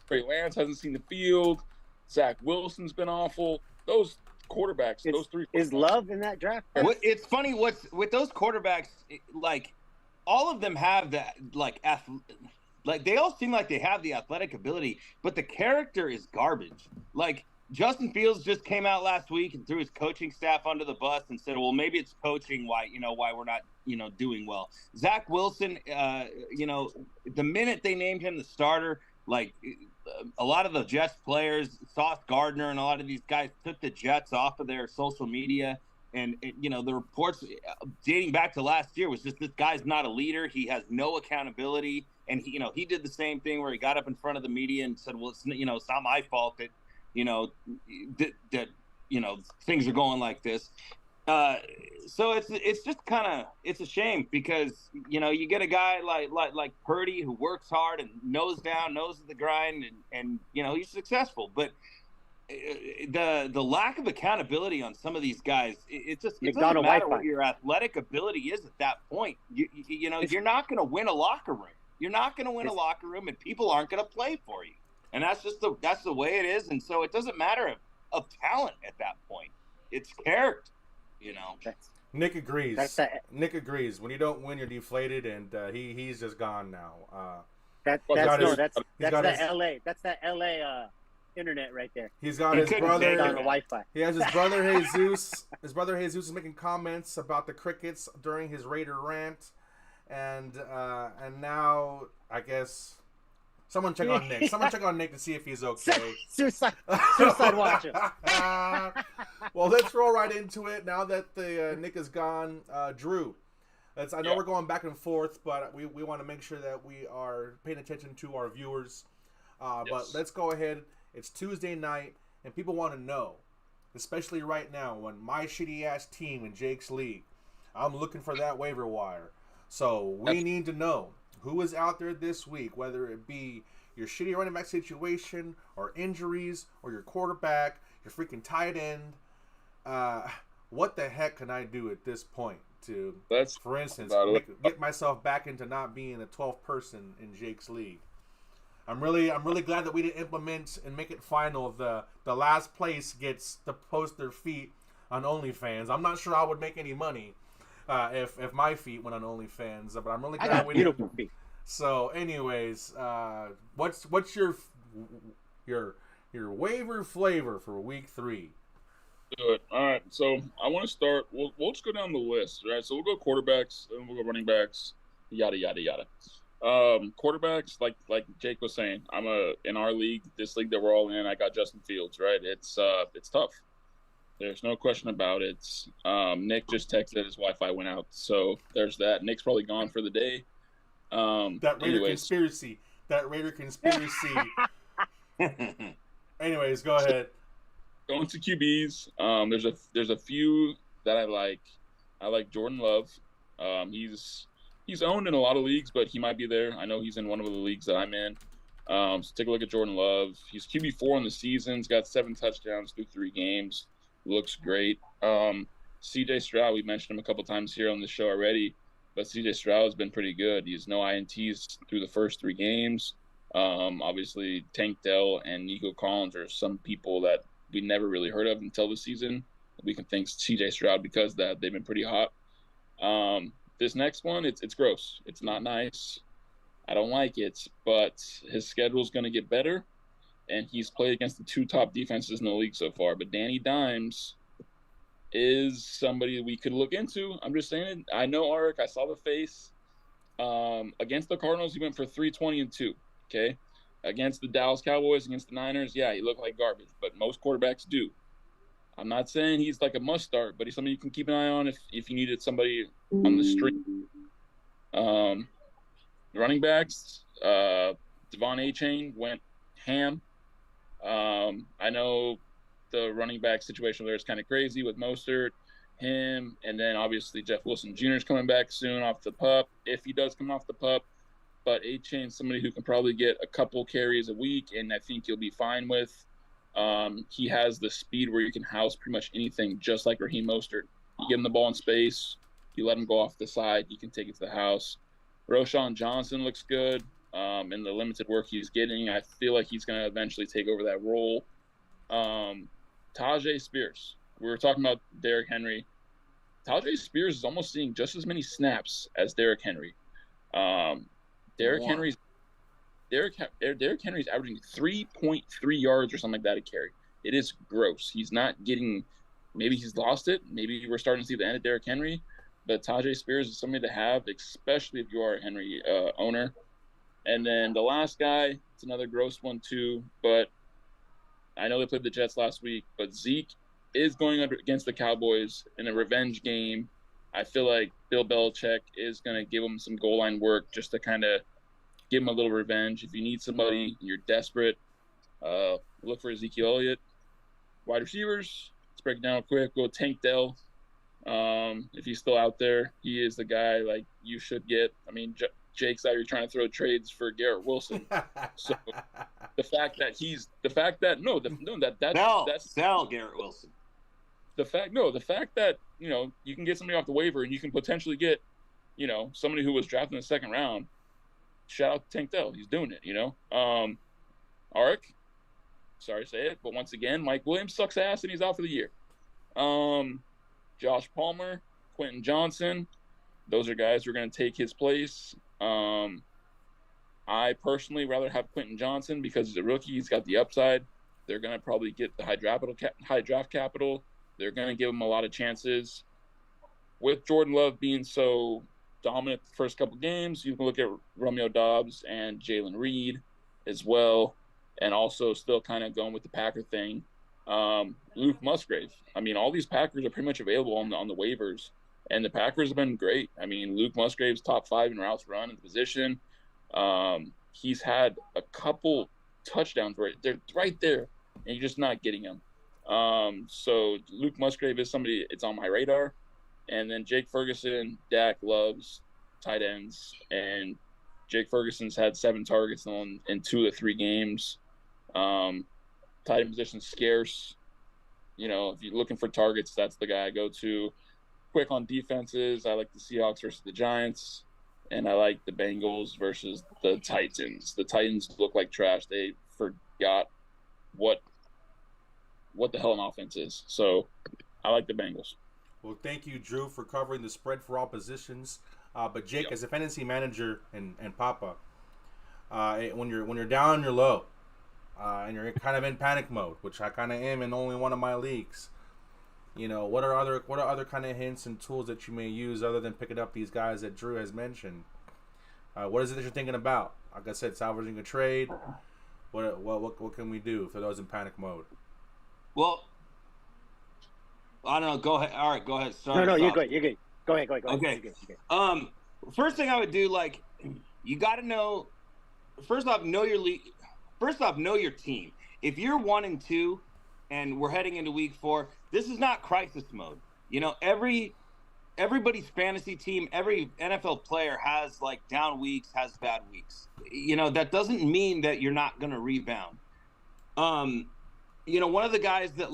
Trey Lance hasn't seen the field. Zach Wilson's been awful. Those quarterbacks, those 3
is Love in that draft.
It's funny what's with those quarterbacks, like all of them have that like they all seem like they have the athletic ability, but the character is garbage. Like Justin Fields just came out last week and threw his coaching staff under the bus and said, well, maybe it's coaching why we're not doing well. Zach Wilson, the minute they named him the starter, like a lot of the Jets players, Sauce Gardner and a lot of these guys took the Jets off of their social media you know, the reports dating back to last year was just this guy's not a leader. He has no accountability. And he, you know, he did the same thing where he got up in front of the media and said, well, it's, you know, it's not my fault that, you know, that you know, things are going like this. So it's just kind of, it's a shame because, you know, you get a guy like Purdy who works hard and knows the grind and you know, he's successful. But the lack of accountability on some of these guys, it doesn't matter
Wi-Fi.
what your athletic ability is at that point. You know, you're not going to win a locker room. You're not going to win a locker room, and people aren't going to play for you. And that's the way it is. And so it doesn't matter of talent at that point. It's character, you know.
Nick agrees. Nick agrees. When you don't win, you're deflated, and he's just gone now.
That's that LA internet right there.
He's got his brother
on the Wi-Fi.
He has his brother Jesus. His brother Jesus is making comments about the Crickets during his Raider rant, and now I guess someone check on Nick. Someone check on Nick to see if he's okay.
Suicide watcher.
Well, let's roll right into it now that the Nick is gone. Drew, I know we're going back and forth, but we want to make sure that we are paying attention to our viewers. But let's go ahead. It's Tuesday night, and people want to know, especially right now when my shitty-ass team in Jake's league, I'm looking for that waiver wire. So we need to know who is out there this week, whether it be your shitty running back situation or injuries or your quarterback, your freaking tight end. What the heck can I do at this point to, for instance, get myself back into not being a 12th person in Jake's league? I'm really glad that we didn't implement and make it final. The last place gets to post their feet on OnlyFans. I'm not sure I would make any money if my feet went on OnlyFans, but I'm really glad we didn't.
Beautiful feet.
So, anyways, what's your waiver flavor for week 3?
Good. All right. So I want to start. We'll just go down the list, right? So we'll go quarterbacks, then we'll go running backs, yada yada yada. Quarterbacks, like Jake was saying, in our league, this league that we're all in, I got Justin Fields, right? It's tough. There's no question about it. Nick just texted his Wi-Fi went out, so there's that. Nick's probably gone for the day.
That Raider conspiracy. Anyways, go ahead.
Going to QBs, there's a few that I like. I like Jordan Love. He's owned in a lot of leagues, but he might be there. I know he's in one of the leagues that I'm in. So take a look at Jordan Love. He's QB4 in the season. He's got 7 touchdowns through 3 games. Looks great. CJ Stroud, we mentioned him a couple times here on the show already, but CJ Stroud has been pretty good. He's no INTs through the first 3 games. Obviously, Tank Dell and Nico Collins are some people that we never really heard of until the season. We can thank CJ Stroud because that they've been pretty hot. This next one, it's gross. It's not nice. I don't like it, but his schedule's going to get better, and he's played against the 2 top defenses in the league so far. But Danny Dimes is somebody we could look into. I'm just saying, I know Arik. I saw the face. Against the Cardinals, he went for 320-2, okay? Against the Dallas Cowboys, against the Niners, yeah, he looked like garbage, but most quarterbacks do. I'm not saying he's like a must start, but he's somebody you can keep an eye on if you needed somebody on the street. Running backs, Devon A-Chain went ham. I know the running back situation there is kind of crazy with Mostert, him, and then obviously Jeff Wilson Jr. is coming back soon off the pup, if he does come off the pup. But A-Chain's somebody who can probably get a couple carries a week, and I think he'll be fine with. He has the speed where you can house pretty much anything, just like Raheem Mostert. You give him the ball in space, you let him go off the side, he can take it to the house. Roshan Johnson looks good in the limited work he's getting. I feel like he's going to eventually take over that role. Tajay Spears. We were talking about Derrick Henry. Tajay Spears is almost seeing just as many snaps as Derrick Henry. Derrick Henry's averaging 3.3 yards or something like that a carry. It is gross. He's not getting – maybe he's lost it. Maybe we're starting to see the end of Derrick Henry. But Tajay Spears is somebody to have, especially if you are a Henry owner. And then the last guy, it's another gross one too. But I know they played the Jets last week. But Zeke is going up against the Cowboys in a revenge game. I feel like Bill Belichick is going to give him some goal line work just to kind of give him a little revenge. If you need somebody, you're desperate, look for Ezekiel Elliott. Wide receivers, let's break it down real quick. Go Tank Dell. If he's still out there, he is the guy like you should get. I mean, Jake's out here trying to throw trades for Garrett Wilson. So that's
sell Garrett Wilson.
The fact that you can get somebody off the waiver and you can potentially get somebody who was drafted in the second round. Shout out to Tank Dell, he's doing it. Arik, sorry to say it, but once again, Mike Williams sucks ass and he's out for the year. Josh Palmer, Quentin Johnson, those are guys who are going to take his place. I personally rather have Quentin Johnson because he's a rookie. He's got the upside. They're going to probably get the high draft capital. They're going to give him a lot of chances. With Jordan Love being so dominant the first couple games, you can look at Romeo Doubs and Jalen Reed as well, and also still kind of going with the Packer thing. Luke Musgrave. I mean, all these Packers are pretty much available on the waivers, and the Packers have been great. I mean, Luke Musgrave's top 5 in routes run in the position. He's had a couple touchdowns where they're right there, and you're just not getting them. So Luke Musgrave is somebody, it's on my radar. And then Jake Ferguson, Dak loves tight ends, and Jake Ferguson's had 7 targets in 2 of 3 games. Tight end position scarce. If you're looking for targets, that's the guy I go to. Quick on defenses, I like the Seahawks versus the Giants, and I like the Bengals versus the Titans. The Titans look like trash. They forgot what the hell an offense is. So I like the Bengals.
Well, thank you, Drew, for covering the spread for all positions. But Jake, as a fantasy manager and Papa, when you're down and you're low, and you're kind of in panic mode, which I kind of am in only one of my leagues, what are other kind of hints and tools that you may use other than picking up these guys that Drew has mentioned? What is it that you're thinking about? Like I said, salvaging a trade. What can we do for those in panic mode?
Well, I don't know. Go ahead. All right, go ahead. Sorry.
No, you're good. You're good. Go ahead.
Okay.
You're good.
First thing I would do, you got to know. First off, know your league. First off, know your team. If you're 1-2, and we're heading into week 4, this is not crisis mode. Everybody's fantasy team, every NFL player has down weeks, has bad weeks. That doesn't mean that you're not going to rebound. One of the guys that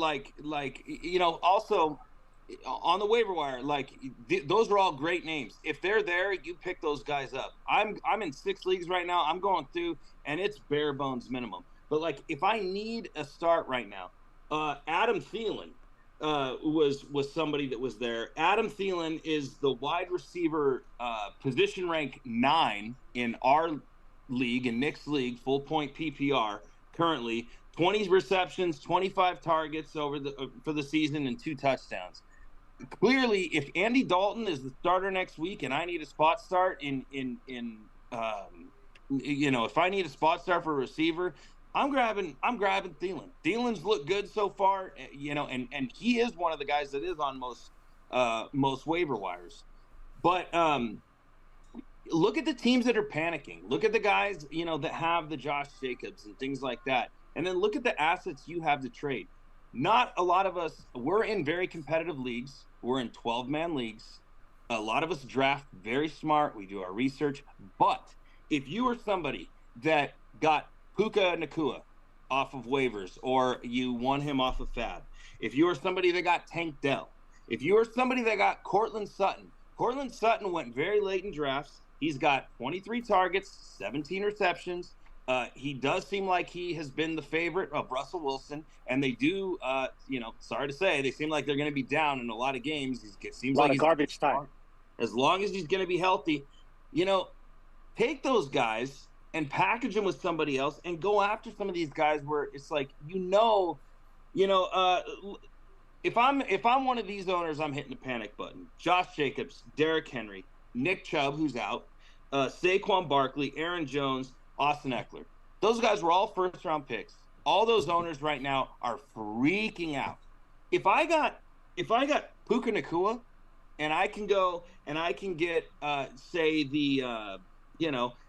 also on the waiver wire, those are all great names. If they're there, you pick those guys up. I'm in 6 leagues right now. I'm going through, and it's bare bones minimum. But if I need a start right now, Adam Thielen was somebody that was there. Adam Thielen is the wide receiver position rank 9 in our league, in Nick's league, full point PPR currently. 20 receptions, 25 targets for the season, and 2 touchdowns. Clearly, if Andy Dalton is the starter next week, and I need a spot start if I need a spot start for a receiver, I'm grabbing Thielen. Thielen's looked good so far, and he is one of the guys that is on most waiver wires. But look at the teams that are panicking. Look at the guys, that have the Josh Jacobs and things like that. And then look at the assets you have to trade. Not a lot of us, we're in very competitive leagues. We're in 12-man leagues. A lot of us draft very smart. We do our research. But if you are somebody that got Puka Nacua off of waivers, or you won him off of Fab, if you are somebody that got Tank Dell, if you are somebody that got Cortland Sutton went very late in drafts. He's got 23 targets, 17 receptions. He does seem like he has been the favorite of Russell Wilson, and they do, sorry to say, they seem like they're going to be down in a lot of games. It seems like
garbage time.
As long as he's going to be healthy, take those guys and package them with somebody else and go after some of these guys where it's if I'm one of these owners, I'm hitting the panic button. Josh Jacobs, Derrick Henry, Nick Chubb, who's out, Saquon Barkley, Aaron Jones, Austin Eckler. Those guys were all first-round picks. All those owners right now are freaking out. if I got Puka Nacua, and I can go and I can get say the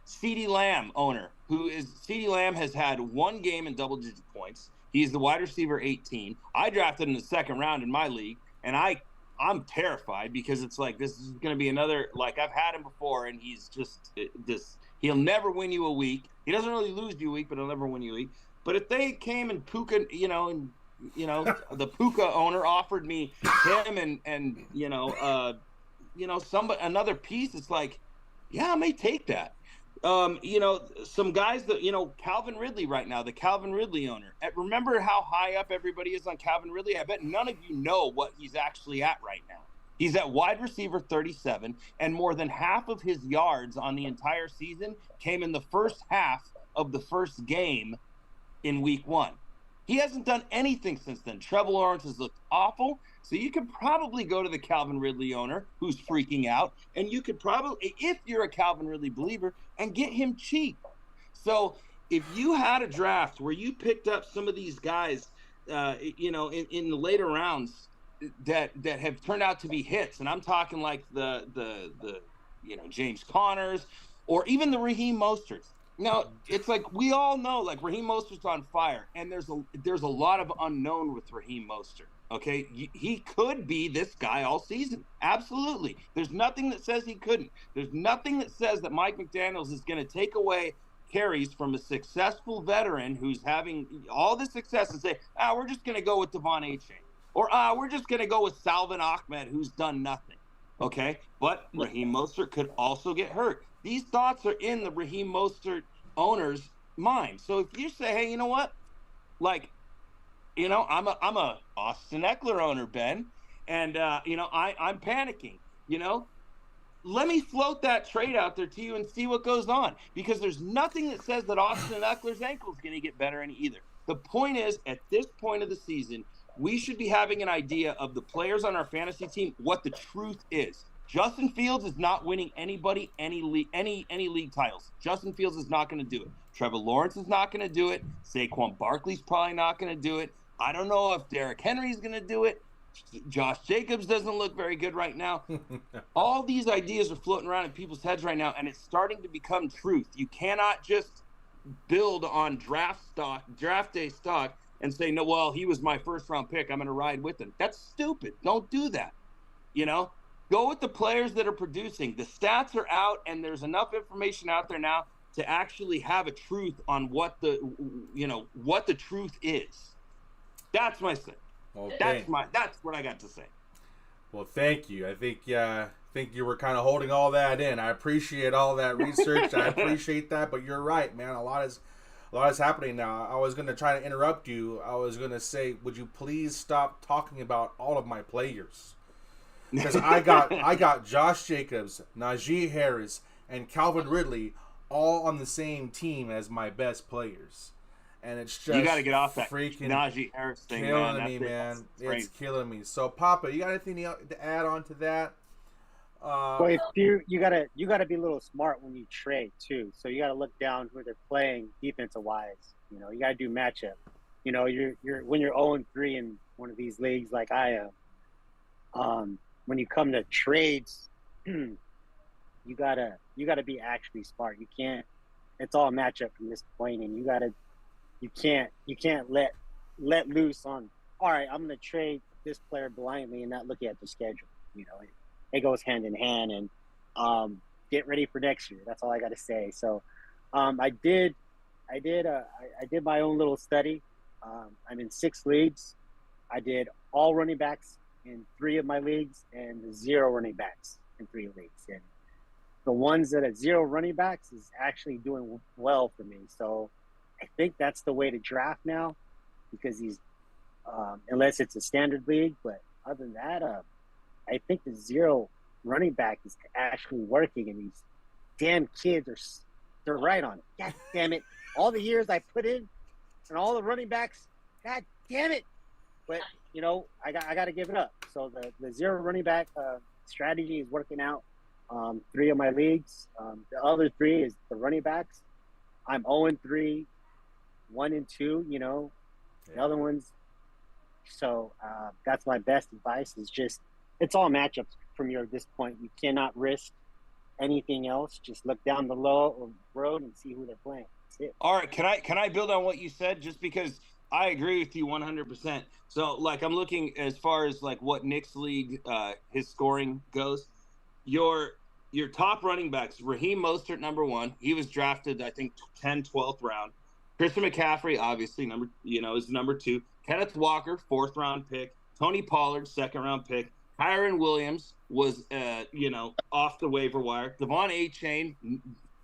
CeeDee Lamb owner, CeeDee Lamb has had one game in double-digit points. He's the wide receiver 18. I drafted in the second round in my league, and I'm terrified because it's like this is going to be another, like, I've had him before, and he's just this. He'll never win you a week. He doesn't really lose you a week, but he'll never win you a week. But if they came and Puka, the Puka owner offered me him and somebody another piece, it's like, yeah, I may take that. Some guys that, Calvin Ridley right now, the Calvin Ridley owner. Remember how high up everybody is on Calvin Ridley? I bet none of you know what he's actually at right now. He's at wide receiver 37, and more than half of his yards on the entire season came in the first half of the first game in week 1. He hasn't done anything since then. Trevor Lawrence has looked awful. So you could probably go to the Calvin Ridley owner who's freaking out, and you could probably, if you're a Calvin Ridley believer, and get him cheap. So if you had a draft where you picked up some of these guys, in the later rounds that have turned out to be hits, and I'm talking like the James Connors or even the Raheem Mosterts. Now, it's like we all know, like, Raheem Mostert's on fire, and there's a lot of unknown with Raheem Mostert. Okay, he could be this guy all season. Absolutely. There's nothing that says he couldn't. There's nothing that says that Mike McDaniels is going to take away carries from a successful veteran who's having all the success and say, we're just going to go with Devon Achane. Or we're just going to go with Salvin Ahmed, who's done nothing. Okay, but Raheem Mostert could also get hurt. These thoughts are in the Raheem Mostert owner's mind. So if you say, hey, you know what? Like, I'm a Austin Eckler owner, Ben, and I'm panicking. Let me float that trade out there to you and see what goes on, because there's nothing that says that Austin Eckler's ankle is going to get better any either. The point is, at this point of the season, we should be having an idea of the players on our fantasy team, what the truth is. Justin Fields is not winning anybody any league titles. Justin Fields is not going to do it. Trevor Lawrence is not going to do it. Saquon Barkley's probably not going to do it. I don't know if Derrick Henry's going to do it. Josh Jacobs doesn't look very good right now. All these ideas are floating around in people's heads right now, and it's starting to become truth. You cannot just build on draft day stock, and say, no, well, he was my first-round pick, I'm going to ride with him. That's stupid. Don't do that. Go with the players that are producing. The stats are out, and there's enough information out there now to actually have a truth on what the truth is. That's my thing. Okay. That's what I got to say.
Well, thank you. I think you were kind of holding all that in. I appreciate all that research. I appreciate that, but you're right, man. A lot is happening now. I was going to try to interrupt you. I was going to say, would you please stop talking about all of my players? Because I got Josh Jacobs, Najee Harris, and Calvin Ridley all on the same team as my best players. And it's just,
you got to get off that
freaking
Najee Harris thing,
killing me, man. It's killing me. So, Papa, you got anything to add on to that?
Well, if you gotta be a little smart when you trade too. So you gotta look down who they're playing defensive wise. You gotta do matchup. You're when you're 0-3 in one of these leagues like I am. When you come to trades, you gotta be actually smart. You can't. It's all matchup from this point, and you can't let loose on. All right, I'm gonna trade this player blindly and not look at the schedule. It goes hand in hand, and get ready for next year. That's all I got to say. So, I did my own little study. I'm in 6 leagues. I did all running backs in 3 of my leagues and 0 running backs in 3 leagues. And the ones that have 0 running backs is actually doing well for me. So I think that's the way to draft now, because he's unless it's a standard league. But other than that, I think the 0 running back is actually working, and these damn kids they're right on it. God damn it. All the years I put in and all the running backs, god damn it. But, I got to give it up. So the 0 running back strategy is working out. 3 of my leagues. The other 3 is the running backs. I'm 0-3, 1-2, The other ones, So that's my best advice is just it's all matchups from you at this point. You cannot risk anything else. Just look down the road and see who they're playing. That's it.
All right, can I build on what you said just because I agree with you 100%. So like I'm looking as far as like what Nick's league his scoring goes. Your top running backs, Raheem Mostert number 1. He was drafted I think 12th round. Christian McCaffrey obviously is number 2. Kenneth Walker 4th round pick. Tony Pollard 2nd round pick. Kyron Williams was off the waiver wire. Devon A-Chain,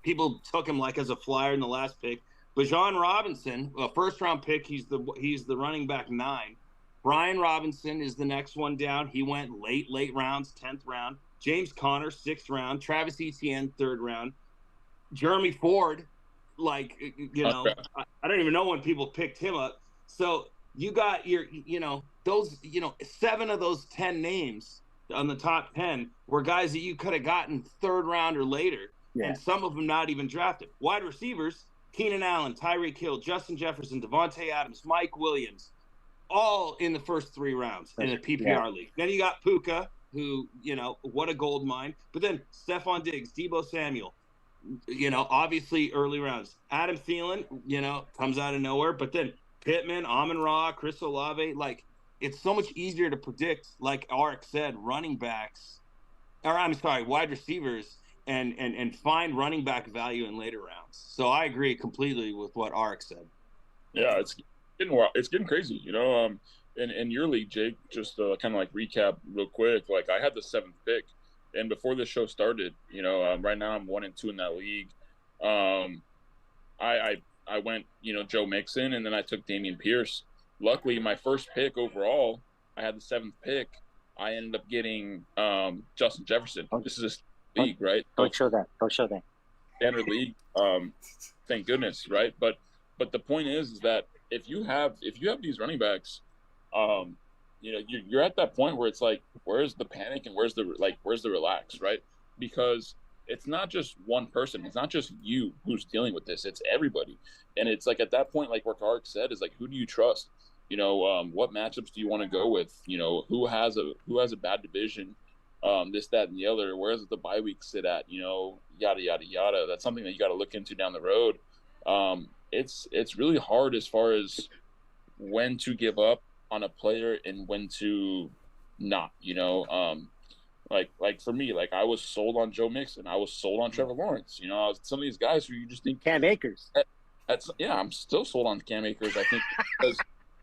people took him like as a flyer in the last pick. Bijan Robinson, a 1st round pick, he's the running back 9. Brian Robinson is the next one down. He went late rounds, 10th round. James Conner, 6th round. Travis Etienne, 3rd round. Jeremy Ford, I don't even know when people picked him up. So you got those 7 of those 10 names on the top 10 were guys that you could have gotten 3rd round or later, and some of them not even drafted. Wide receivers, Keenan Allen, Tyreek Hill, Justin Jefferson, Devontae Adams, Mike Williams, all in the first 3 rounds in a PPR league. Then you got Puka, who, what a gold mine. But then Stephon Diggs, Deebo Samuel, obviously early rounds. Adam Thielen, comes out of nowhere. But then Pittman, Amon-Ra, Chris Olave, it's so much easier to predict, like Arik said, wide receivers and find running back value in later rounds. So I agree completely with what Arik said.
Yeah, it's getting wild. It's getting crazy, in your league, Jake, just kind of recap real quick. I had the 7th pick, and before this show started, right now I'm 1-2 in that league. I went, Joe Mixon, and then I took Dameon Pierce. Luckily, my first pick overall, I had the 7th pick. I ended up getting Justin Jefferson. This is a league, right?
Don't show that.
Standard league. Thank goodness, right? But the point is that if you have these running backs, you're at that point where it's where's the panic and where's the relax, right? Because it's not just one person, it's not just you who's dealing with this, it's everybody. And it's at that point, what Arik said, is who do you trust? What matchups do you want to go with? Who has a bad division, this, that, and the other, where does the bye week sit at? Yada yada yada. That's something that you got to look into down the road. It's really hard as far as when to give up on a player and when to not, for me, I was sold on Joe Mixon. I was sold on Trevor Lawrence. Some of these guys who you just think
Cam Akers.
I'm still sold on Cam Akers, I think,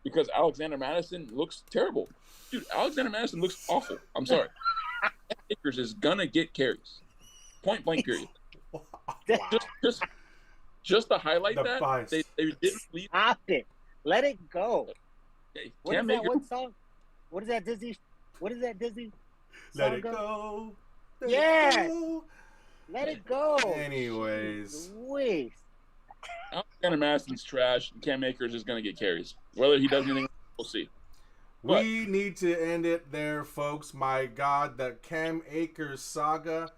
because Alexander Madison looks terrible. Dude, Alexander Madison looks awful. I'm sorry. Cam Akers is gonna get carries. Point blank period.
Wow.
Just to highlight they didn't leave.
Stop it. Let it go. What is
Cam
that
Akers,
one song? What is that Disney?
Let it go.
Let it go.
Anyways.
Jeez.
Alexander Madison's trash. Cam Akers is going to get carries. Whether he does anything, we'll see.
We need to end it there, folks. My God, the Cam Akers saga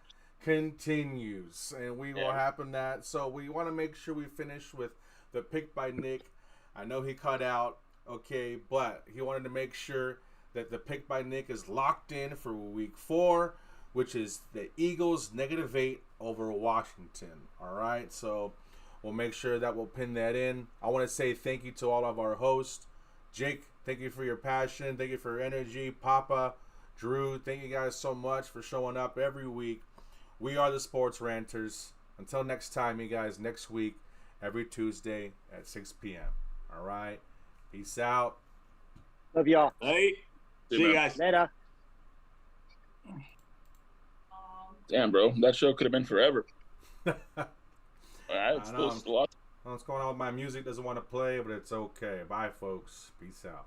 continues, and we will happen that. So we want to make sure we finish with the pick by Nick. I know he cut out, okay, but he wanted to make sure that the pick by Nick is locked in for week 4, which is the Eagles -8 over Washington. All right, so we'll make sure that we'll pin that in. I want to say thank you to all of our hosts. Jake, thank you for your passion. Thank you for your energy. Papa, Drew, thank you guys so much for showing up every week. We are the Sports Ranters. Until next time, you guys, next week, every Tuesday at 6 p.m. All right? Peace out.
Love y'all.
Hey. See you guys.
Later.
Damn, bro. That show could have been forever.
I know what's going on with my music. Doesn't want to play, but it's okay. Bye, folks. Peace out.